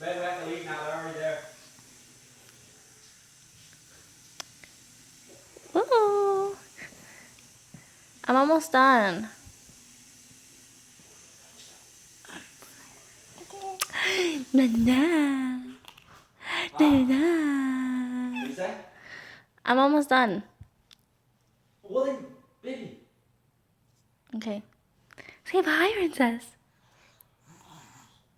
Maybe we have to leave now. They're already there. Ooh. I'm almost done. Na na. Na na. What do you say? I'm almost done. Well then, baby. Okay. Say bye, princess.